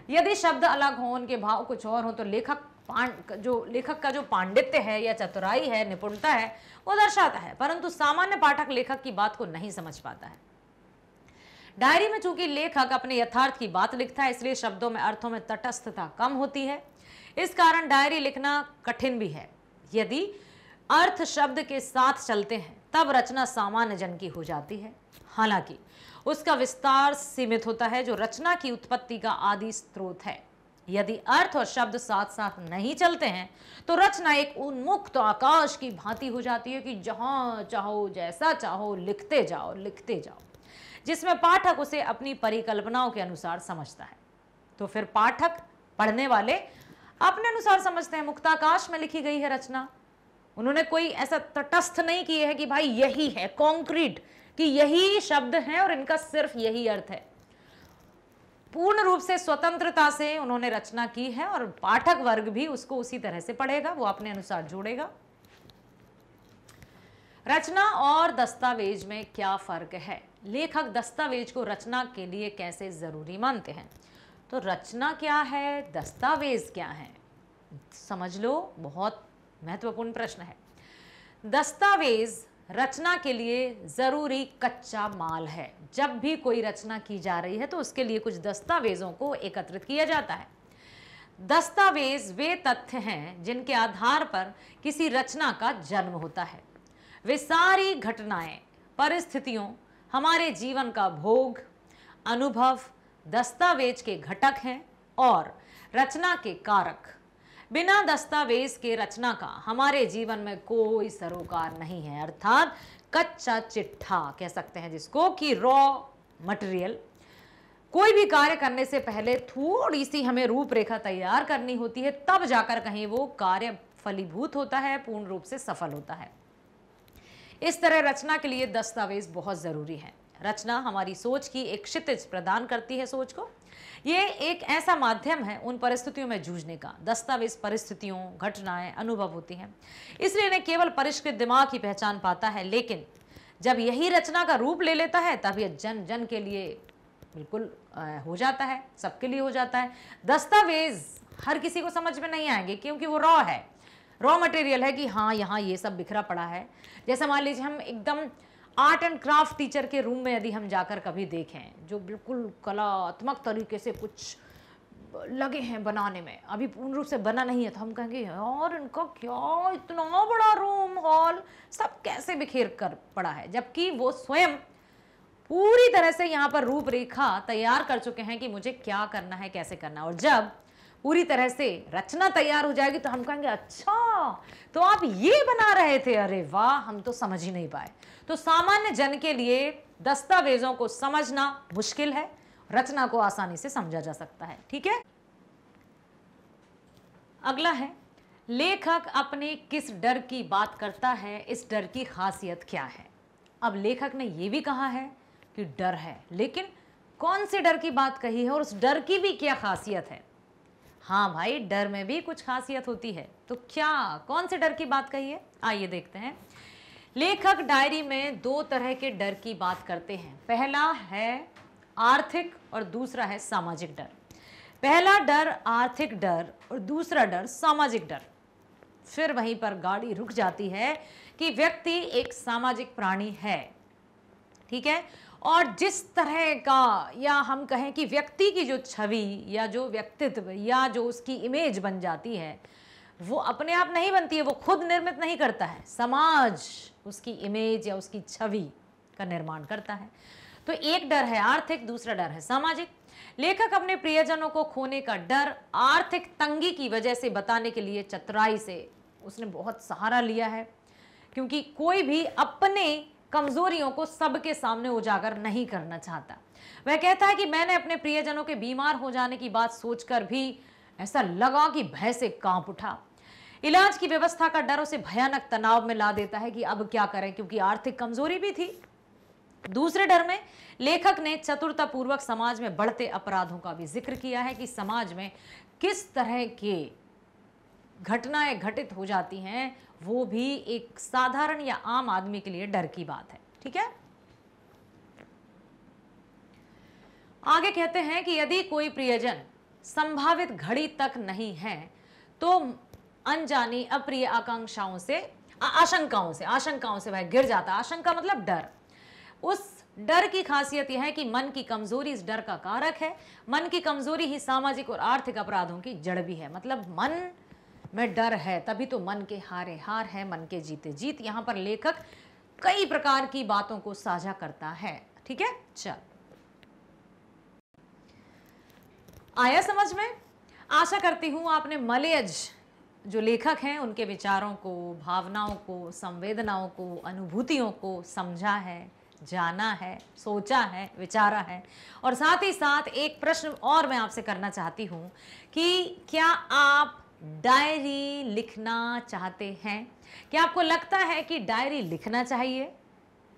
यदि शब्द अलग हो, उनके भाव कुछ और हो, तो लेखक का जो पांडित्य है या चतुराई है, निपुणता है, वो दर्शाता है, परंतु सामान्य पाठक लेखक की बात को नहीं समझ पाता है। डायरी में चूंकि लेखक अपने यथार्थ की बात लिखता है, इसलिए शब्दों में अर्थों में तटस्थता कम होती है। इस कारण डायरी लिखना कठिन भी है। यदि अर्थ शब्द के साथ चलते हैं तब रचना सामान्य जन की हो जाती है। हालांकि उसका विस्तार सीमित होता है जो रचना की उत्पत्ति का आदि स्रोत है। यदि अर्थ और शब्द साथ साथ नहीं चलते हैं तो रचना एक उन्मुक्त आकाश की भांति हो जाती है कि जहां चाहो जैसा चाहो लिखते जाओ, जिसमें पाठक उसे अपनी परिकल्पनाओं के अनुसार समझता है। तो फिर पाठक, पढ़ने वाले अपने अनुसार समझते हैं। मुक्ताकाश में लिखी गई है रचना, उन्होंने कोई ऐसा तटस्थ नहीं किए है कि भाई यही है कॉन्क्रीट, कि यही शब्द हैं और इनका सिर्फ यही अर्थ है। पूर्ण रूप से स्वतंत्रता से उन्होंने रचना की है और पाठक वर्ग भी उसको उसी तरह से पढ़ेगा, वो अपने अनुसार जोड़ेगा। रचना और दस्तावेज में क्या फर्क है? लेखक दस्तावेज को रचना के लिए कैसे जरूरी मानते हैं? तो रचना क्या है, दस्तावेज क्या है, समझ लो, बहुत महत्वपूर्ण प्रश्न है। दस्तावेज रचना के लिए जरूरी कच्चा माल है। जब भी कोई रचना की जा रही है तो उसके लिए कुछ दस्तावेजों को एकत्रित किया जाता है। दस्तावेज वे तथ्य हैं जिनके आधार पर किसी रचना का जन्म होता है। वे सारी घटनाएं, परिस्थितियों, हमारे जीवन का भोग, अनुभव दस्तावेज के घटक हैं और रचना के कारक। बिना दस्तावेज के रचना का हमारे जीवन में कोई सरोकार नहीं है, अर्थात कच्चा चिट्ठा कह सकते हैं जिसको, कि रॉ मटेरियल। कोई भी कार्य करने से पहले थोड़ी सी हमें रूपरेखा तैयार करनी होती है, तब जाकर कहीं वो कार्य फलीभूत होता है, पूर्ण रूप से सफल होता है। इस तरह रचना के लिए दस्तावेज बहुत जरूरी है। रचना हमारी सोच की एक क्षितिज प्रदान करती है सोच को। ये एक ऐसा माध्यम है उन परिस्थितियों में जूझने का। दस्तावेज परिस्थितियों, घटनाएं, अनुभव होती हैं, इसलिए इन्हें केवल परिष्कृत दिमाग ही पहचान पाता है। लेकिन जब यही रचना का रूप ले लेता है तब यह जन जन के लिए बिल्कुल हो जाता है, सबके लिए हो जाता है। दस्तावेज हर किसी को समझ में नहीं आएंगे क्योंकि वो रॉ है, रॉ मटेरियल है कि हाँ यहाँ ये सब बिखरा पड़ा है। जैसे मान लीजिए हम एकदम आर्ट एंड क्राफ्ट टीचर के रूम में यदि हम जाकर कभी देखें, जो बिल्कुल कलात्मक तरीके से कुछ लगे हैं बनाने में, अभी पूर्ण रूप से बना नहीं है, तो हम कहेंगे यार इनका क्या इतना बड़ा रूम हॉल सब कैसे बिखेर कर पड़ा है, जबकि वो स्वयं पूरी तरह से यहाँ पर रूपरेखा तैयार कर चुके हैं कि मुझे क्या करना है, कैसे करना है। और जब पूरी तरह से रचना तैयार हो जाएगी तो हम कहेंगे अच्छा तो आप ये बना रहे थे, अरे वाह हम तो समझ ही नहीं पाए। तो सामान्य जन के लिए दस्तावेजों को समझना मुश्किल है, रचना को आसानी से समझा जा सकता है। ठीक है। अगला है, लेखक अपने किस डर की बात करता है, इस डर की खासियत क्या है? अब लेखक ने यह भी कहा है कि डर है, लेकिन कौन से डर की बात कही है और उस डर की भी क्या खासियत है? हाँ भाई, डर में भी कुछ खासियत होती है। तो क्या, कौन से डर की बात कही है, आइए देखते हैं। लेखक डायरी में दो तरह के डर की बात करते हैं। पहला है आर्थिक और दूसरा है सामाजिक डर। पहला डर आर्थिक डर और दूसरा डर सामाजिक डर। फिर वहीं पर गाड़ी रुक जाती है कि व्यक्ति एक सामाजिक प्राणी है, ठीक है। और जिस तरह का, या हम कहें कि व्यक्ति की जो छवि या जो व्यक्तित्व या जो उसकी इमेज बन जाती है, वो अपने आप नहीं बनती है, वो खुद निर्मित नहीं करता है, समाज उसकी इमेज या उसकी छवि का निर्माण करता है। तो एक डर है आर्थिक, दूसरा डर है सामाजिक। लेखक अपने प्रियजनों को खोने का डर आर्थिक तंगी की वजह से बताने के लिए चतुराई से उसने बहुत सहारा लिया है, क्योंकि कोई भी अपने कमजोरियों को सबके सामने उजागर नहीं करना चाहता। वह कहता है कि मैंने अपने प्रियजनों के बीमार हो जाने की बात सोचकर भी ऐसा लगा कि भय से कांप उठा। इलाज की व्यवस्था का डर उसे भयानक तनाव में ला देता है कि अब क्या करें, क्योंकि आर्थिक कमजोरी भी थी। दूसरे डर में लेखक ने चतुरतापूर्वक समाज में बढ़ते अपराधों का भी जिक्र किया है कि समाज में किस तरह के घटनाएं घटित हो जाती हैं, वो भी एक साधारण या आम आदमी के लिए डर की बात है, ठीक है। आगे कहते हैं कि यदि कोई प्रियजन संभावित घड़ी तक नहीं है तो अनजानी अप्रिय आकांक्षाओं से आशंकाओं से वह गिर जाता। आशंका मतलब डर। उस डर की खासियत यह है कि मन की कमजोरी इस डर का कारक है। मन की कमजोरी ही सामाजिक और आर्थिक अपराधों की जड़ भी है। मतलब मन में डर है तभी तो मन के हारे हार है, मन के जीते जीत। यहां पर लेखक कई प्रकार की बातों को साझा करता है, ठीक है। चल आया समझ में? आशा करती हूं आपने मलयज जो लेखक हैं उनके विचारों को, भावनाओं को, संवेदनाओं को, अनुभूतियों को समझा है, जाना है, सोचा है, विचारा है। और साथ ही साथ एक प्रश्न और मैं आपसे करना चाहती हूं कि क्या आप डायरी लिखना चाहते हैं? क्या आपको लगता है कि डायरी लिखना चाहिए?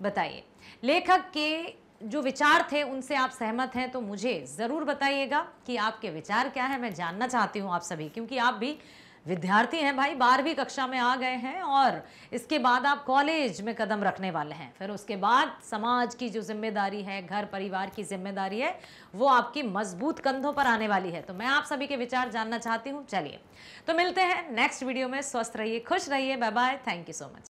बताइए। लेखक के जो विचार थे उनसे आप सहमत हैं तो मुझे ज़रूर बताइएगा कि आपके विचार क्या है। मैं जानना चाहती हूँ आप सभी, क्योंकि आप भी विद्यार्थी हैं भाई, 12वीं कक्षा में आ गए हैं और इसके बाद आप कॉलेज में कदम रखने वाले हैं। फिर उसके बाद समाज की जो जिम्मेदारी है, घर परिवार की जिम्मेदारी है, वो आपकी मजबूत कंधों पर आने वाली है। तो मैं आप सभी के विचार जानना चाहती हूँ। चलिए तो मिलते हैं नेक्स्ट वीडियो में। स्वस्थ रहिए, खुश रहिए, bye bye, thank you so much.